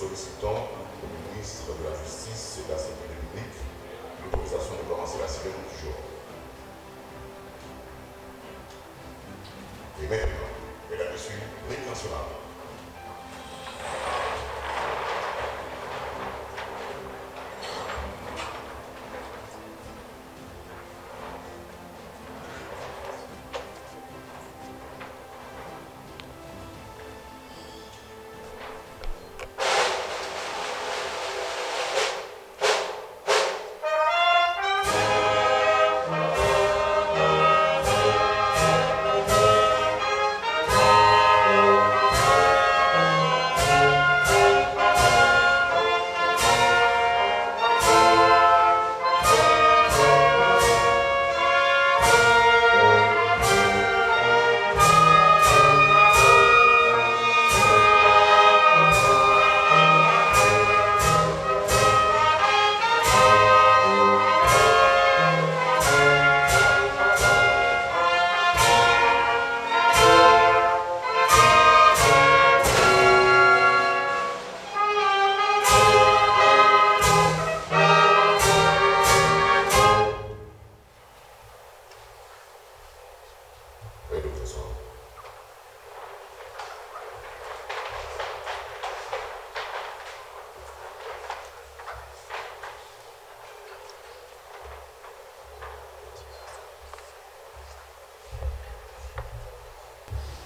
sollicitons au ministre de la Justice et de la Sécurité publique l'autorisation de commencer la semaine du jour. Et maintenant, mesdames et messieurs, l'hymne national.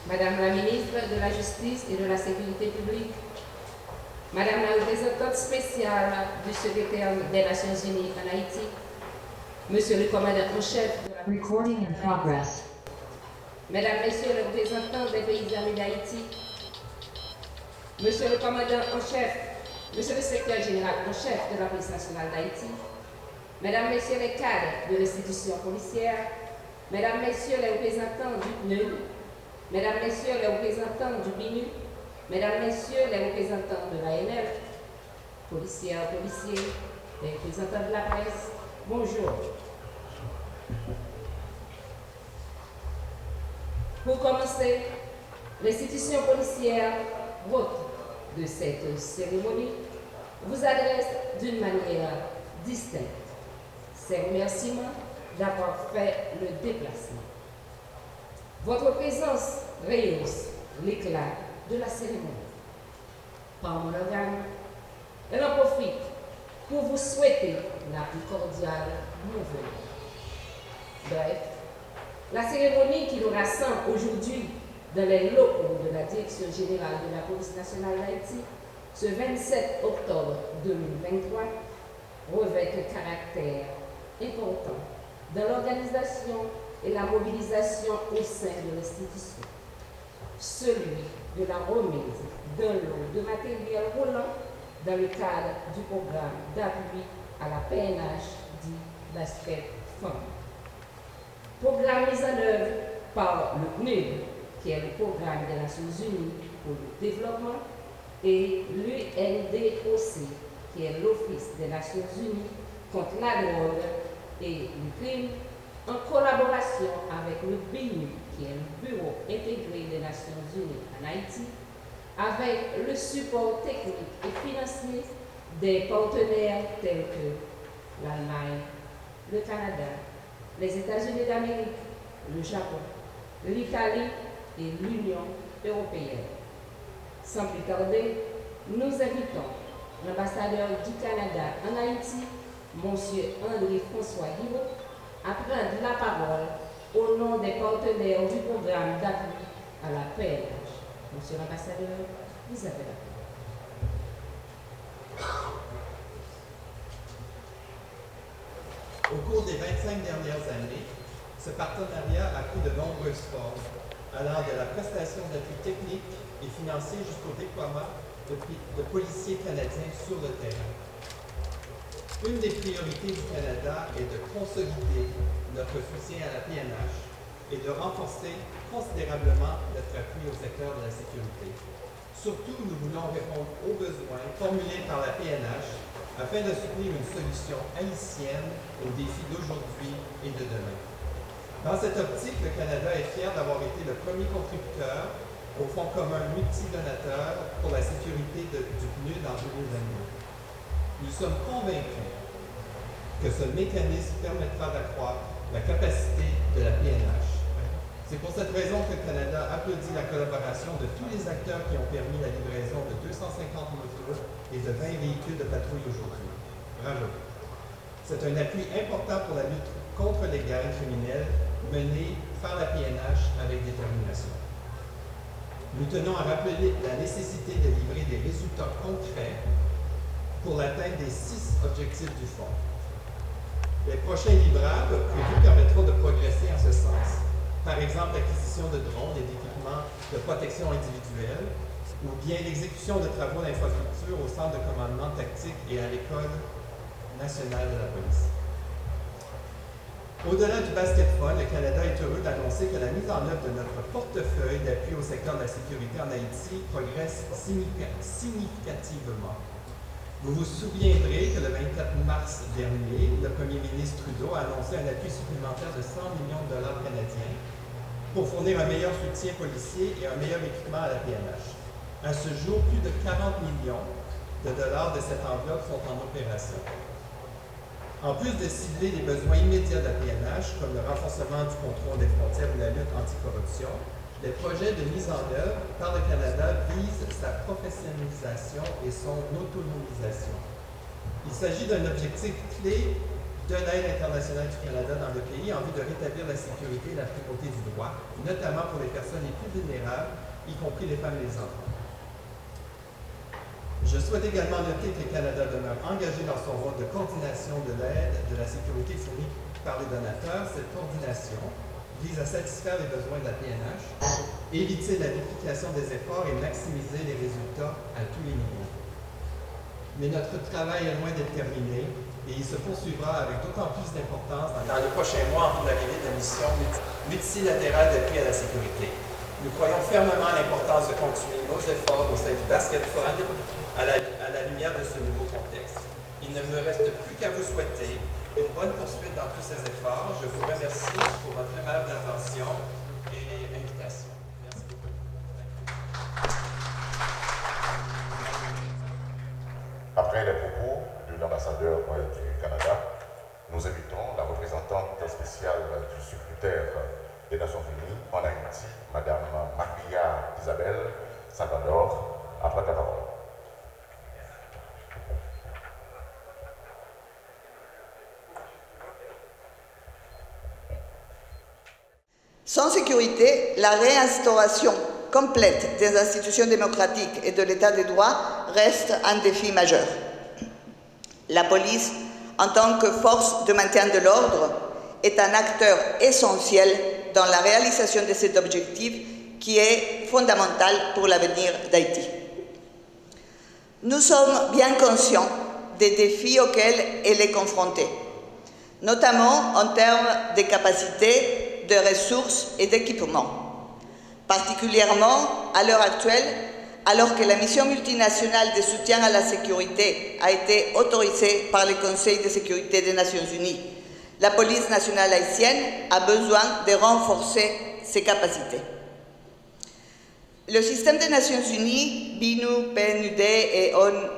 Madame la ministre de la Justice et de la Sécurité publique, Madame la représentante spéciale du secrétaire des Nations Unies en Haïti, Monsieur le commandant en chef de la Recording in progress. Mesdames, Messieurs les représentants des pays amis d'Haïti, Monsieur le commandant en chef, Monsieur le secrétaire général en chef de la police nationale d'Haïti, Mesdames, Messieurs les cadres de l'institution policière, Mesdames, Messieurs les représentants du PNUD, Mesdames, Messieurs les représentants du BINU, Mesdames, Messieurs les représentants de l'ANF, policières, policiers, les représentants de la presse, bonjour. Pour commencer, l'institution policière, hôte de cette cérémonie, vous adresse d'une manière distincte ses remerciements d'avoir fait le déplacement. Votre présence rehausse l'éclat de la cérémonie. Par mon organe, elle en profite pour vous souhaiter la plus cordiale bienvenue. Bref, la cérémonie qui nous rassemble aujourd'hui dans les locaux de la Direction générale de la Police nationale d'Haïti, ce 27 octobre 2023, revêt un caractère important dans l'organisation et la mobilisation au sein de l'institution. Celui de la remise d'un lot de matériel roulant dans le cadre du programme d'appui à la PNH dit l'aspect femme. Programme mis en œuvre par le PNUD, qui est le programme des Nations Unies pour le développement, et l'UNDOC, qui est l'Office des Nations Unies contre la drogue et le crime, en collaboration avec le BINU, qui est le Bureau intégré des Nations Unies en Haïti, avec le support technique et financier des partenaires tels que l'Allemagne, le Canada, les États-Unis d'Amérique, le Japon, l'Italie et l'Union européenne. Sans plus tarder, nous invitons l'ambassadeur du Canada en Haïti, M. André-François Guiraud, à prendre la parole au nom des partenaires du programme d'appui à la PNH. Monsieur l'ambassadeur, vous avez la parole. Au cours des 25 dernières années, ce partenariat a pris de nombreuses formes, allant de la prestation d'appui technique et financier jusqu'au déploiement de policiers canadiens sur le terrain. Une des priorités du Canada est de consolider notre soutien à la PNH et de renforcer considérablement notre appui au secteur de la sécurité. Surtout, nous voulons répondre aux besoins formulés par la PNH afin de soutenir une solution haïtienne aux défis d'aujourd'hui et de demain. Dans cette optique, le Canada est fier d'avoir été le premier contributeur au Fonds commun multidonateur pour la sécurité du PNUD en 2022. Nous sommes convaincus que ce mécanisme permettra d'accroître la capacité de la PNH. C'est pour cette raison que le Canada applaudit la collaboration de tous les acteurs qui ont permis la livraison de 250 motos et de 20 véhicules de patrouille aujourd'hui. Bravo! C'est un appui important pour la lutte contre les gangs criminels menée par la PNH avec détermination. Nous tenons à rappeler la nécessité de livrer des résultats concrets pour l'atteinte des 6 objectifs du Fonds. Les prochains livrables prévus permettront de progresser en ce sens. Par exemple, l'acquisition de drones et d'équipements de protection individuelle, ou bien l'exécution de travaux d'infrastructure au centre de commandement tactique et à l'École nationale de la police. Au-delà du basket fund, le Canada est heureux d'annoncer que la mise en œuvre de notre portefeuille d'appui au secteur de la sécurité en Haïti progresse significativement. Vous vous souviendrez que le 24 mars dernier, le premier ministre Trudeau a annoncé un appui supplémentaire de 100 millions de dollars canadiens pour fournir un meilleur soutien policier et un meilleur équipement à la PNH. À ce jour, plus de 40 millions de dollars de cette enveloppe sont en opération. En plus de cibler les besoins immédiats de la PNH, comme le renforcement du contrôle des frontières ou la lutte anticorruption, les projets de mise en œuvre par le Canada visent sa professionnalisation et son autonomisation. Il s'agit d'un objectif clé de l'aide internationale du Canada dans le pays en vue de rétablir la sécurité et la primauté du droit, notamment pour les personnes les plus vulnérables, y compris les femmes et les enfants. Je souhaite également noter que le Canada demeure engagé dans son rôle de coordination de l'aide de la sécurité fournie par les donateurs. Cette coordination vise à satisfaire les besoins de la PNH, éviter la duplication des efforts et maximiser les résultats à tous les niveaux. Mais notre travail est loin d'être terminé et il se poursuivra avec d'autant plus d'importance dans les prochains mois en vue de l'arrivée de la mission multilatérale d'appui à la sécurité. Nous croyons fermement à l'importance de continuer nos efforts au sein du Basket Fund à la lumière de ce nouveau contexte. Il ne me reste plus qu'à vous souhaiter une bonne poursuite dans tous ces efforts. Je vous remercie pour votre aimable attention et invitation. Merci beaucoup. Après les propos de l'ambassadeur du Canada, nous invitons la représentante spéciale du secrétaire des Nations Unies en Haïti, Madame Maria Isabelle Salvador, à prendre la parole. Sans sécurité, la réinstauration complète des institutions démocratiques et de l'état de droit reste un défi majeur. La police, en tant que force de maintien de l'ordre, est un acteur essentiel dans la réalisation de cet objectif qui est fondamental pour l'avenir d'Haïti. Nous sommes bien conscients des défis auxquels elle est confrontée, notamment en termes de capacités, de ressources et d'équipements, particulièrement à l'heure actuelle, alors que la mission multinationale de soutien à la sécurité a été autorisée par le Conseil de sécurité des Nations Unies. La police nationale haïtienne a besoin de renforcer ses capacités. Le système des Nations Unies, BINU, PNUD et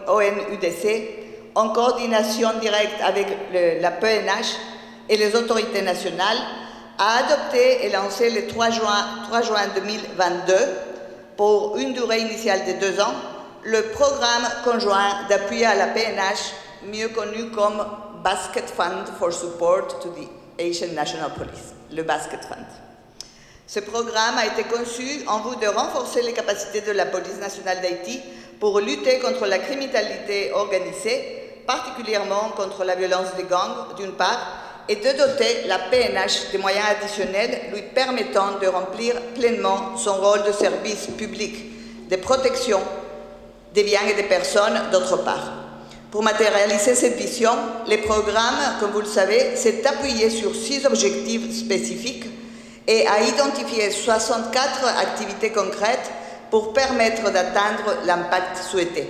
ONUDC, en coordination directe avec la PNH et les autorités nationales, a adopté et lancé le 3 juin 2022, pour une durée initiale de 2 ans, le programme conjoint d'appui à la PNH, mieux connu comme Basket Fund for Support to the Haitian National Police, le Basket Fund. Ce programme a été conçu en vue de renforcer les capacités de la police nationale d'Haïti pour lutter contre la criminalité organisée, particulièrement contre la violence des gangs, d'une part, et de doter la PNH des moyens additionnels lui permettant de remplir pleinement son rôle de service public, de protection des biens et des personnes, d'autre part. Pour matérialiser cette vision, le programme, comme vous le savez, s'est appuyé sur 6 objectifs spécifiques et a identifié 64 activités concrètes pour permettre d'atteindre l'impact souhaité.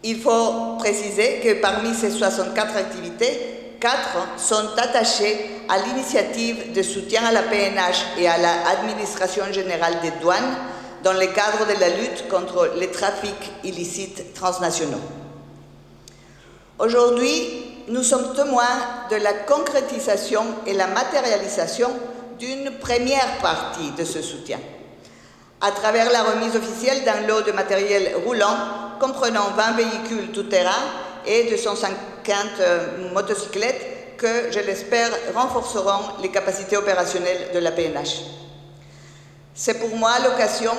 Il faut préciser que parmi ces 64 activités, 4 sont attachées à l'initiative de soutien à la PNH et à l'administration générale des douanes dans le cadre de la lutte contre les trafics illicites transnationaux. Aujourd'hui, nous sommes témoins de la concrétisation et la matérialisation d'une première partie de ce soutien, à travers la remise officielle d'un lot de matériel roulant comprenant 20 véhicules tout-terrain et 250 motocyclettes que, je l'espère, renforceront les capacités opérationnelles de la PNH. C'est pour moi l'occasion,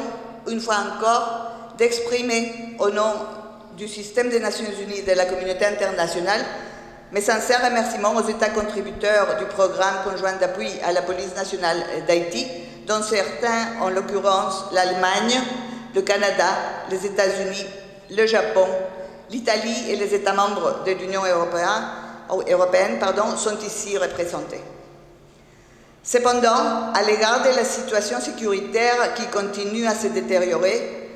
une fois encore, d'exprimer au nom du système des Nations Unies et de la communauté internationale mes sincères remerciements aux États contributeurs du programme conjoint d'appui à la police nationale d'Haïti, dont certains, en l'occurrence l'Allemagne, le Canada, les États-Unis, le Japon, l'Italie et les États membres de l'Union européenne, sont ici représentés. Cependant, à l'égard de la situation sécuritaire qui continue à se détériorer,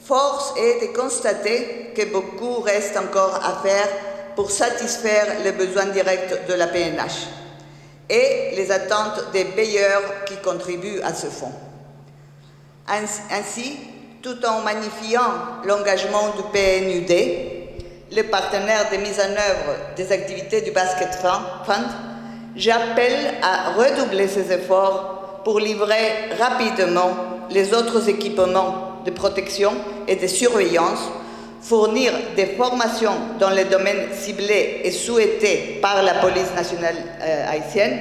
force est de constater que beaucoup reste encore à faire pour satisfaire les besoins directs de la PNH et les attentes des payeurs qui contribuent à ce fonds. Ainsi, tout en magnifiant l'engagement du PNUD, le partenaire de mise en œuvre des activités du Basket Fund, j'appelle à redoubler ses efforts pour livrer rapidement les autres équipements de protection et de surveillance, fournir des formations dans les domaines ciblés et souhaités par la police nationale haïtienne,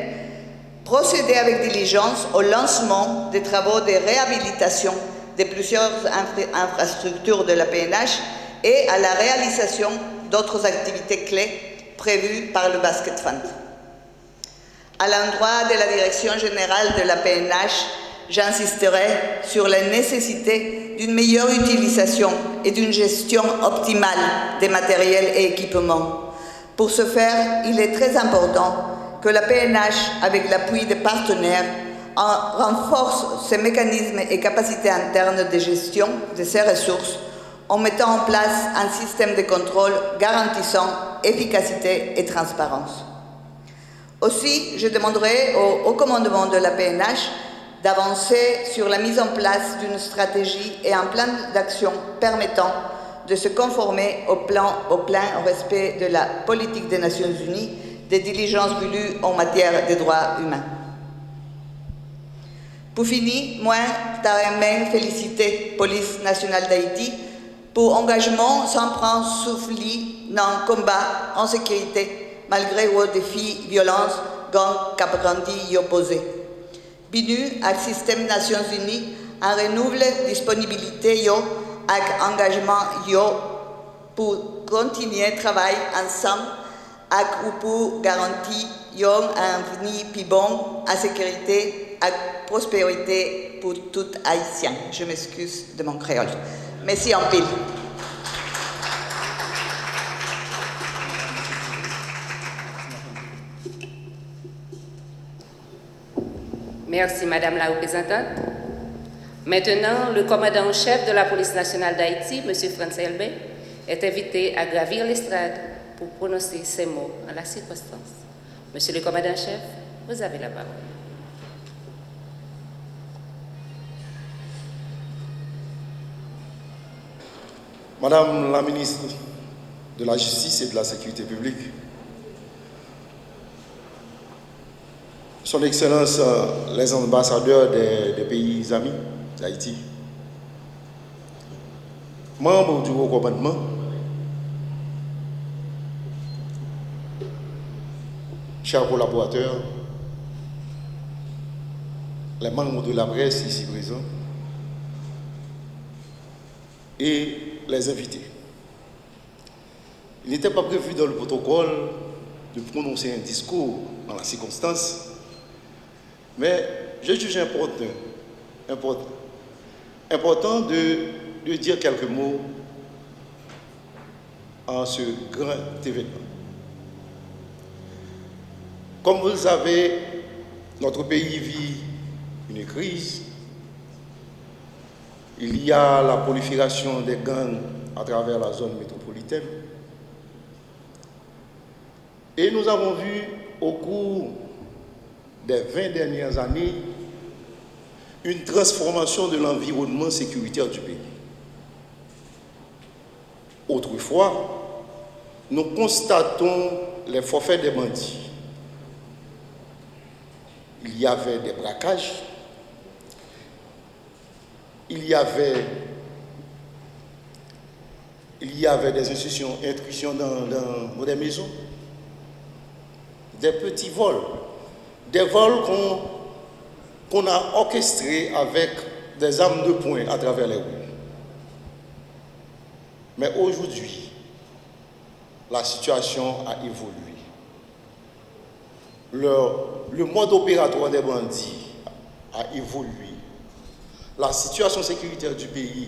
procéder avec diligence au lancement des travaux de réhabilitation de plusieurs infrastructures de la PNH et à la réalisation d'autres activités clés prévues par le Basket Fund. À l'endroit de la Direction générale de la PNH, j'insisterai sur la nécessité d'une meilleure utilisation et d'une gestion optimale des matériels et équipements. Pour ce faire, il est très important que la PNH, avec l'appui des partenaires, renforce ses mécanismes et capacités internes de gestion de ses ressources en mettant en place un système de contrôle garantissant efficacité et transparence. Aussi, je demanderai au commandement de la PNH d'avancer sur la mise en place d'une stratégie et un plan d'action permettant de se conformer au plein respect de la politique des Nations Unies des diligences voulues en matière de droits humains. Pour finir, moi, je féliciter la Police nationale d'Haïti pour engagement sans prendre souffle dans le combat en sécurité malgré les défis, violences, gangs, capgrandi y opposés. Binu avec le système Nations Unies en renouvelle disponibilité yo avec engagement yo pour continuer à travailler ensemble pour garantir un avenir plus bon à sécurité et prospérité pour tout Haïtien. Je m'excuse de mon créole. Merci en pile. Merci, Madame la représentante. Maintenant, le commandant-chef de la police nationale d'Haïti, M. Franz Elbé, est invité à gravir l'estrade pour prononcer ces mots en la circonstance. Monsieur le commandant-chef, vous avez la parole. Madame la ministre de la Justice et de la Sécurité publique, Son Excellence, les ambassadeurs des pays amis d'Haïti, membres du Haut Commandement, chers collaborateurs, les membres de la presse ici présents et les invités. Il n'était pas prévu dans le protocole de prononcer un discours dans la circonstance, mais je juge important de dire quelques mots en ce grand événement. Comme vous le savez, notre pays vit une crise. Il y a la prolifération des gangs à travers la zone métropolitaine. Et nous avons vu au cours des 20 dernières années une transformation de l'environnement sécuritaire du pays. Autrefois, nous constatons les forfaits des bandits. Il y avait des braquages, il y avait des institutions, intrusions dans des maisons, des petits vols, des vols qu'on a orchestrés avec des armes de poing à travers les rues. Mais aujourd'hui, la situation a évolué. Le mode opératoire des bandits a évolué. La situation sécuritaire du pays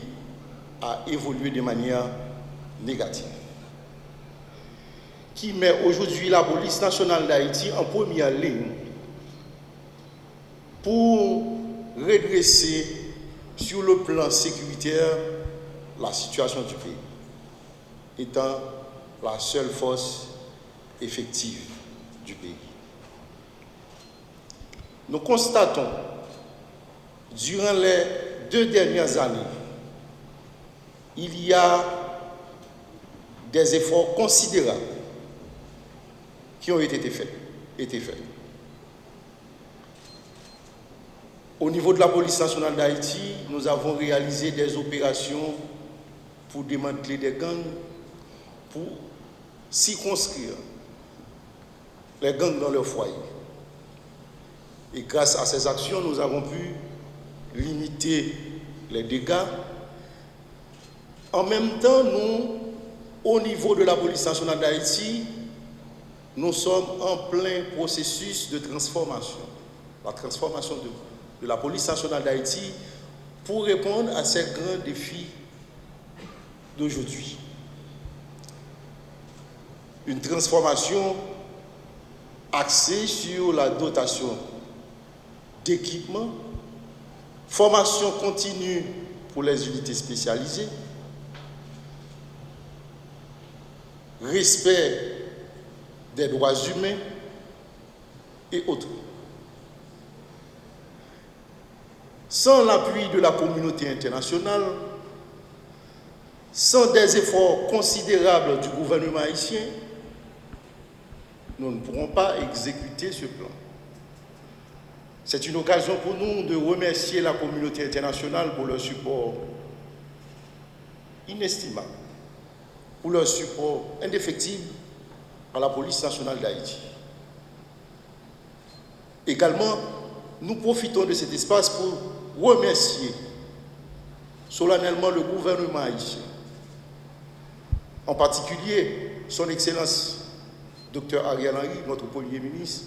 a évolué de manière négative, qui met aujourd'hui la police nationale d'Haïti en première ligne pour redresser sur le plan sécuritaire la situation du pays, étant la seule force effective du pays. Nous constatons, durant les 2 dernières années, il y a des efforts considérables qui ont été faits. Au niveau de la police nationale d'Haïti, nous avons réalisé des opérations pour démanteler des gangs, pour circonscrire les gangs dans leur foyer. Et grâce à ces actions, nous avons pu limiter les dégâts. En même temps, nous, au niveau de la police nationale d'Haïti, nous sommes en plein processus de transformation. La transformation de la police nationale d'Haïti pour répondre à ces grands défis d'aujourd'hui. Une transformation axée sur la dotation d'équipement, formation continue pour les unités spécialisées, respect des droits humains et autres. Sans l'appui de la communauté internationale, sans des efforts considérables du gouvernement haïtien, nous ne pourrons pas exécuter ce plan. C'est une occasion pour nous de remercier la communauté internationale pour leur support inestimable, pour leur support indéfectible à la police nationale d'Haïti. Également, nous profitons de cet espace pour remercier solennellement le gouvernement haïtien, en particulier son Excellence Dr Ariel Henry, notre Premier ministre,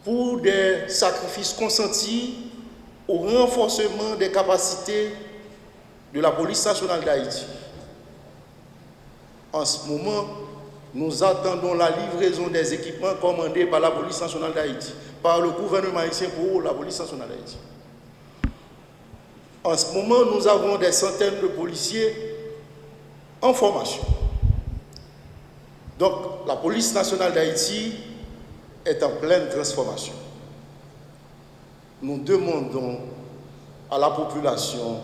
pour des sacrifices consentis au renforcement des capacités de la police nationale d'Haïti. En ce moment, nous attendons la livraison des équipements commandés par la police nationale d'Haïti, par le gouvernement haïtien pour la police nationale d'Haïti. En ce moment, nous avons des centaines de policiers en formation. Donc, la police nationale d'Haïti est en pleine transformation. Nous demandons à la population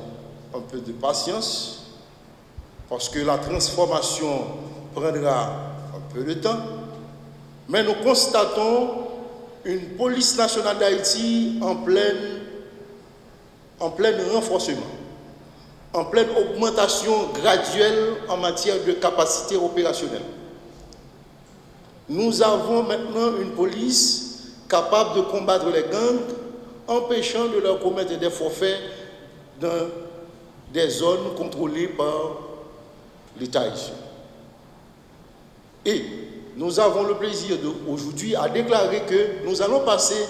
un peu de patience, parce que la transformation prendra un peu de temps, mais nous constatons une police nationale d'Haïti en plein renforcement, en pleine augmentation graduelle en matière de capacité opérationnelle. Nous avons maintenant une police capable de combattre les gangs, empêchant de leur commettre des forfaits dans des zones contrôlées par l'État haïtien. Et nous avons le plaisir aujourd'hui à déclarer que nous allons passer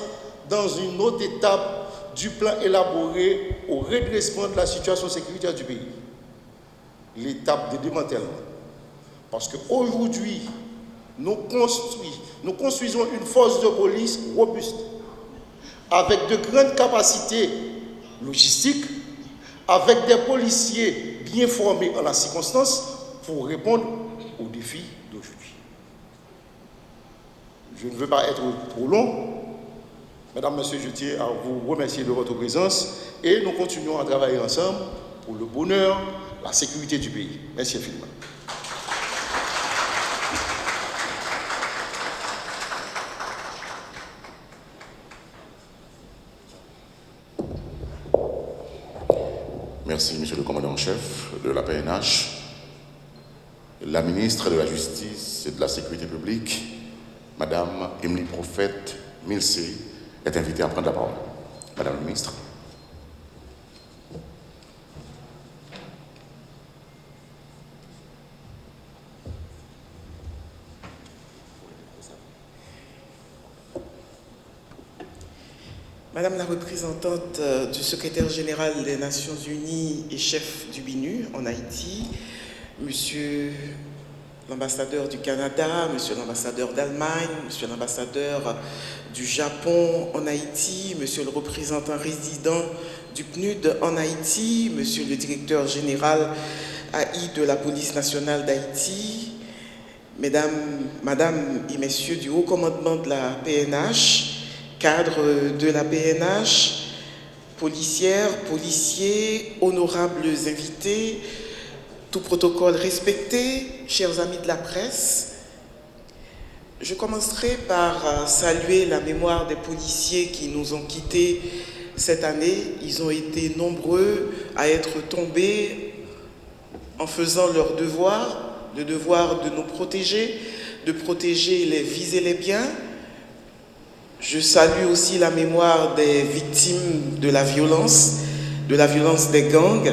dans une autre étape du plan élaboré au redressement de la situation sécuritaire du pays. L'étape de démantèlement. Parce qu'aujourd'hui, nous construisons une force de police robuste, avec de grandes capacités logistiques, avec des policiers bien formés en la circonstance pour répondre aux défis d'aujourd'hui. Je ne veux pas être trop long, Mesdames, Messieurs, je tiens à vous remercier de votre présence et nous continuons à travailler ensemble pour le bonheur, la sécurité du pays. Merci infiniment. Merci, Monsieur le Commandant-Chef de la PNH. La ministre de la Justice et de la Sécurité publique, Madame Emily Prophète Milsé, est invitée à prendre la parole. Madame la ministre. Madame la représentante du secrétaire général des Nations Unies et chef du BINU en Haïti, Monsieur l'ambassadeur du Canada, Monsieur l'ambassadeur d'Allemagne, Monsieur l'ambassadeur du Japon en Haïti, Monsieur le représentant résident du PNUD en Haïti, Monsieur le directeur général AI de la police nationale d'Haïti, Madame et Messieurs du haut commandement de la PNH, cadre de la PNH, policières, policiers, honorables invités, tout protocole respecté, chers amis de la presse, je commencerai par saluer la mémoire des policiers qui nous ont quittés cette année. Ils ont été nombreux à être tombés en faisant leur devoir, le devoir de nous protéger, de protéger les vies et les biens. Je salue aussi la mémoire des victimes de la violence des gangs.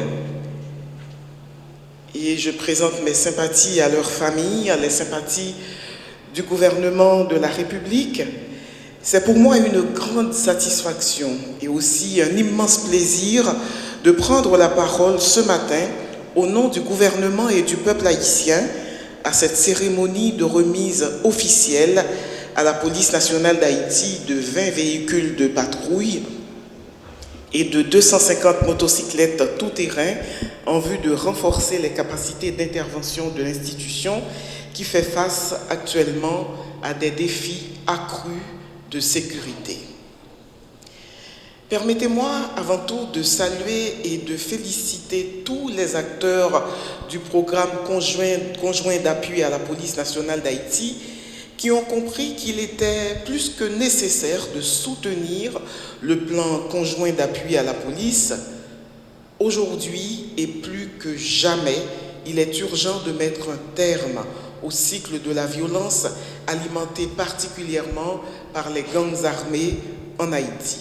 Et je présente mes sympathies à leurs familles, à les sympathies du gouvernement de la République. C'est pour moi une grande satisfaction et aussi un immense plaisir de prendre la parole ce matin au nom du gouvernement et du peuple haïtien à cette cérémonie de remise officielle à la police nationale d'Haïti de 20 véhicules de patrouille et de 250 motocyclettes tout-terrain en vue de renforcer les capacités d'intervention de l'institution qui fait face actuellement à des défis accrus de sécurité. Permettez-moi avant tout de saluer et de féliciter tous les acteurs du programme conjoint d'appui à la police nationale d'Haïti qui ont compris qu'il était plus que nécessaire de soutenir le plan conjoint d'appui à la police. Aujourd'hui et plus que jamais, il est urgent de mettre un terme au cycle de la violence alimenté particulièrement par les gangs armés en Haïti.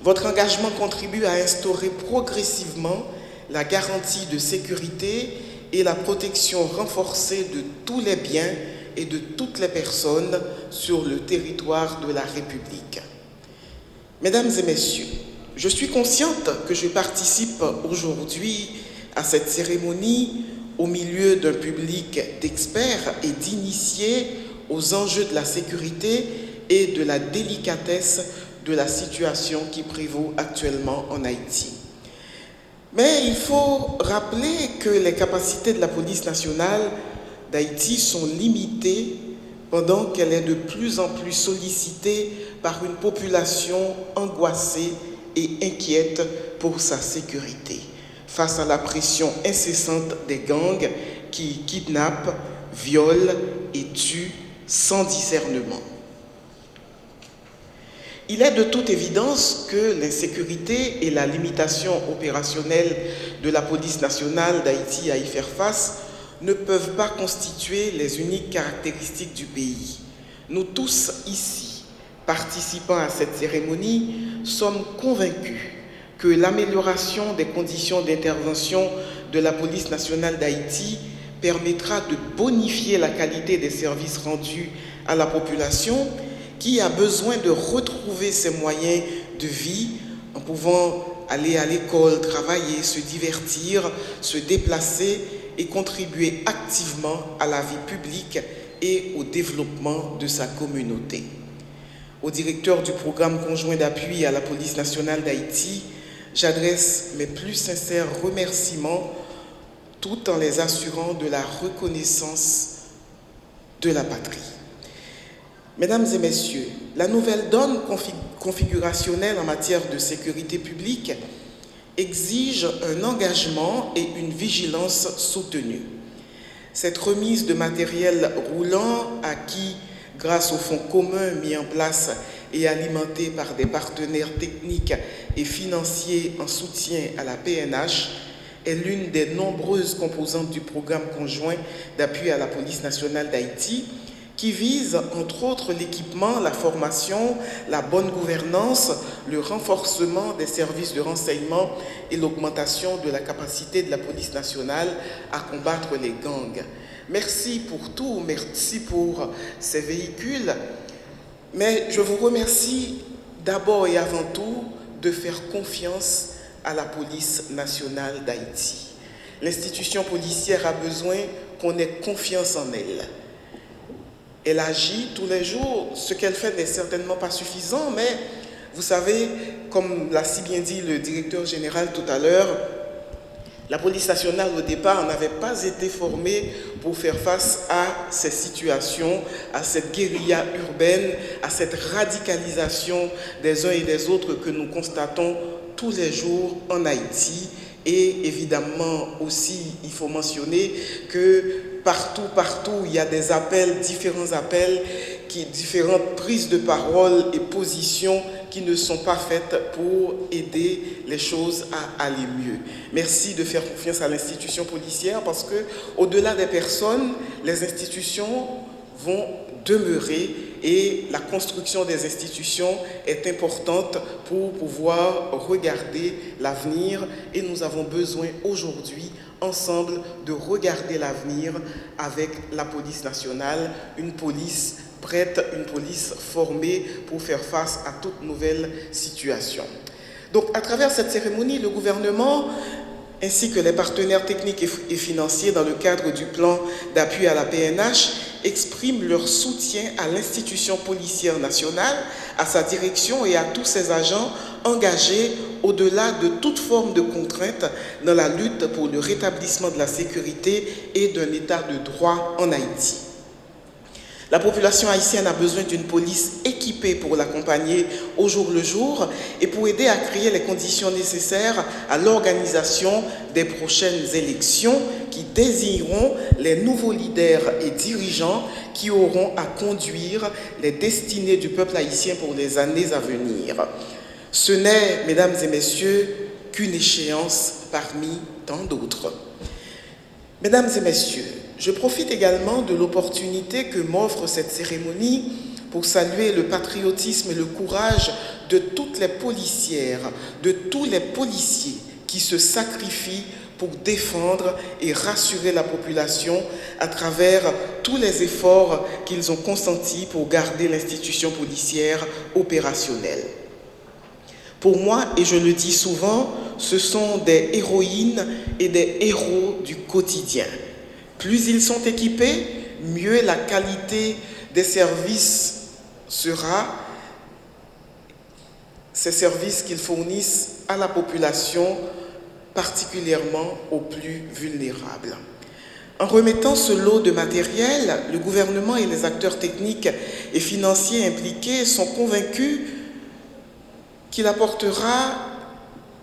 Votre engagement contribue à instaurer progressivement la garantie de sécurité et la protection renforcée de tous les biens et de toutes les personnes sur le territoire de la République. Mesdames et messieurs, je suis consciente que je participe aujourd'hui à cette cérémonie au milieu d'un public d'experts et d'initiés aux enjeux de la sécurité et de la délicatesse de la situation qui prévaut actuellement en Haïti. Mais il faut rappeler que les capacités de la police nationale d'Haïti sont limitées pendant qu'elle est de plus en plus sollicitée par une population angoissée et inquiète pour sa sécurité, face à la pression incessante des gangs qui kidnappent, violent et tuent sans discernement. Il est de toute évidence que l'insécurité et la limitation opérationnelle de la police nationale d'Haïti à y faire face ne peuvent pas constituer les uniques caractéristiques du pays. Nous tous ici, participant à cette cérémonie, sommes convaincus que l'amélioration des conditions d'intervention de la police nationale d'Haïti permettra de bonifier la qualité des services rendus à la population qui a besoin de retrouver ses moyens de vie en pouvant aller à l'école, travailler, se divertir, se déplacer et contribuer activement à la vie publique et au développement de sa communauté. Au directeur du programme conjoint d'appui à la police nationale d'Haïti, j'adresse mes plus sincères remerciements tout en les assurant de la reconnaissance de la patrie. Mesdames et messieurs, la nouvelle donne configurationnelle en matière de sécurité publique exige un engagement et une vigilance soutenue. Cette remise de matériel roulant acquis grâce aux fonds communs mis en place et alimentés par des partenaires techniques et financiers en soutien à la PNH est l'une des nombreuses composantes du programme conjoint d'appui à la police nationale d'Haïti qui vise, entre autres, l'équipement, la formation, la bonne gouvernance, le renforcement des services de renseignement et l'augmentation de la capacité de la police nationale à combattre les gangs. Merci pour tout, merci pour ces véhicules, mais je vous remercie d'abord et avant tout de faire confiance à la police nationale d'Haïti. L'institution policière a besoin qu'on ait confiance en elle. Elle agit tous les jours. Ce qu'elle fait n'est certainement pas suffisant, mais vous savez, comme l'a si bien dit le directeur général tout à l'heure, la police nationale au départ n'avait pas été formée pour faire face à ces situations, à cette guérilla urbaine, à cette radicalisation des uns et des autres que nous constatons tous les jours en Haïti. Et évidemment aussi, il faut mentionner que partout, il y a des appels, différents appels, différentes prises de parole et positions qui ne sont pas faites pour aider les choses à aller mieux. Merci de faire confiance à l'institution policière parce que, au-delà des personnes, les institutions vont demeurer et la construction des institutions est importante pour pouvoir regarder l'avenir et nous avons besoin aujourd'hui ensemble de regarder l'avenir avec la police nationale, une police prête, une police formée pour faire face à toute nouvelle situation. Donc à travers cette cérémonie, le gouvernement ainsi que les partenaires techniques et financiers dans le cadre du plan d'appui à la PNH expriment leur soutien à l'institution policière nationale, à sa direction et à tous ses agents engagés au-delà de toute forme de contrainte dans la lutte pour le rétablissement de la sécurité et d'un état de droit en Haïti. La population haïtienne a besoin d'une police équipée pour l'accompagner au jour le jour et pour aider à créer les conditions nécessaires à l'organisation des prochaines élections qui désigneront les nouveaux leaders et dirigeants qui auront à conduire les destinées du peuple haïtien pour les années à venir. Ce n'est, mesdames et messieurs, qu'une échéance parmi tant d'autres. Mesdames et messieurs, je profite également de l'opportunité que m'offre cette cérémonie pour saluer le patriotisme et le courage de toutes les policières, de tous les policiers qui se sacrifient pour défendre et rassurer la population à travers tous les efforts qu'ils ont consentis pour garder l'institution policière opérationnelle. Pour moi, et je le dis souvent, ce sont des héroïnes et des héros du quotidien. Plus ils sont équipés, mieux la qualité des services sera, ces services qu'ils fournissent à la population, particulièrement aux plus vulnérables. En remettant ce lot de matériel, le gouvernement et les acteurs techniques et financiers impliqués sont convaincus qu'il apportera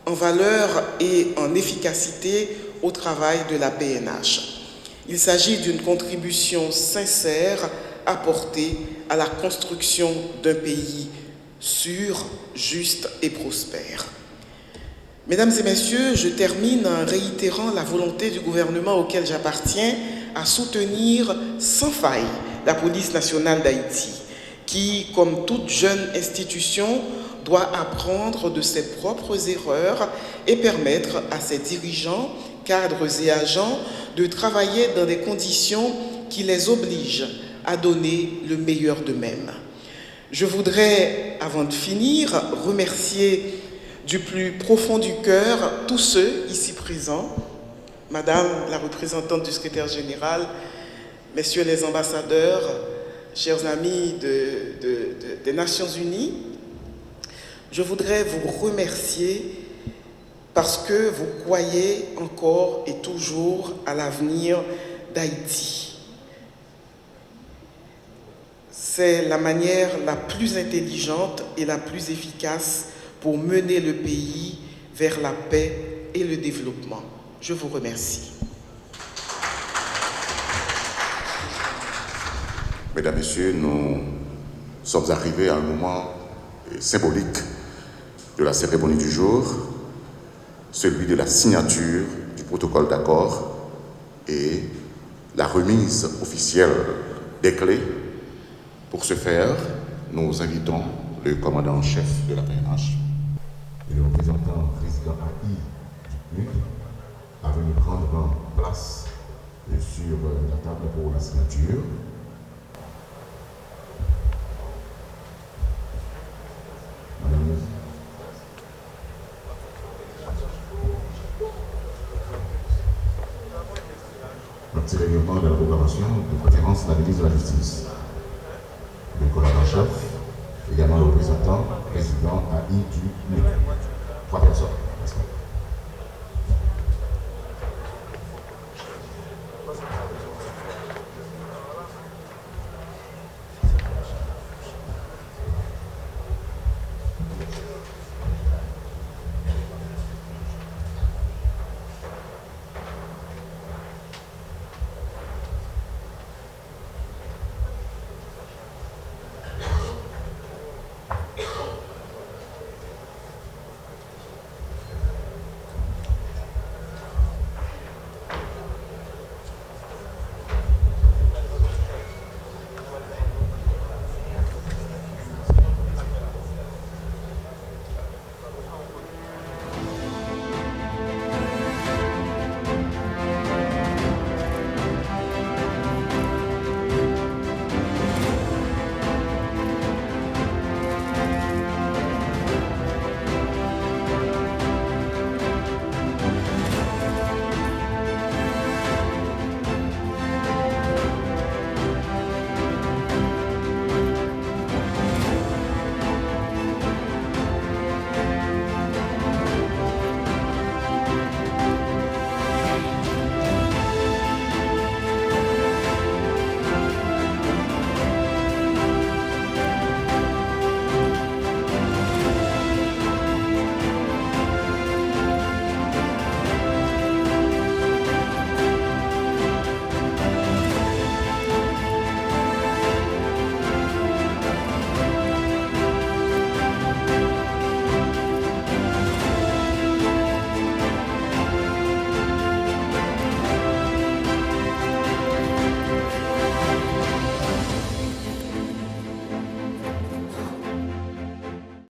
en valeur et en efficacité au travail de la PNH. Il s'agit d'une contribution sincère apportée à la construction d'un pays sûr, juste et prospère. Mesdames et messieurs, je termine en réitérant la volonté du gouvernement auquel j'appartiens à soutenir sans faille la police nationale d'Haïti, qui, comme toute jeune institution, doit apprendre de ses propres erreurs et permettre à ses dirigeants, cadres et agents de travailler dans des conditions qui les obligent à donner le meilleur d'eux-mêmes. Je voudrais, avant de finir, remercier du plus profond du cœur tous ceux ici présents, Madame la représentante du secrétaire général, Messieurs les ambassadeurs, chers amis des Nations Unies, je voudrais vous remercier parce que vous croyez encore et toujours à l'avenir d'Haïti. C'est la manière la plus intelligente et la plus efficace pour mener le pays vers la paix et le développement. Je vous remercie. Mesdames, Messieurs, nous sommes arrivés à un moment symbolique de la cérémonie du jour, celui de la signature du protocole d'accord et la remise officielle des clés. Pour ce faire, nous invitons le commandant en chef de la PNH et le représentant président AI du PNUD à venir prendre place sur la table pour la signature. Un petit règlement de la proclamation, de préférence la ministre de la Justice, le commandant-chef, également le représentant, président AI du PNUD. 3 personnes.